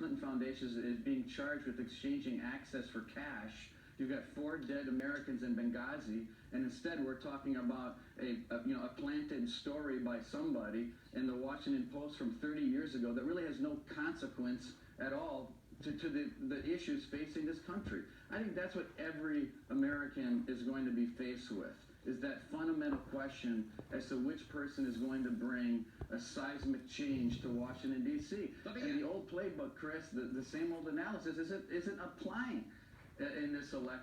Clinton Foundation is being charged with exchanging access for cash. You've got 4 dead Americans in Benghazi, and instead we're talking about a planted story by somebody in the Washington Post from 30 years ago that really has no consequence at all to the issues facing this country. I think that's what every American is going to be faced with, is that fundamental question as to which person is going to bring a seismic change to Washington, D.C. And the old playbook, Chris, the same old analysis isn't applying in this election.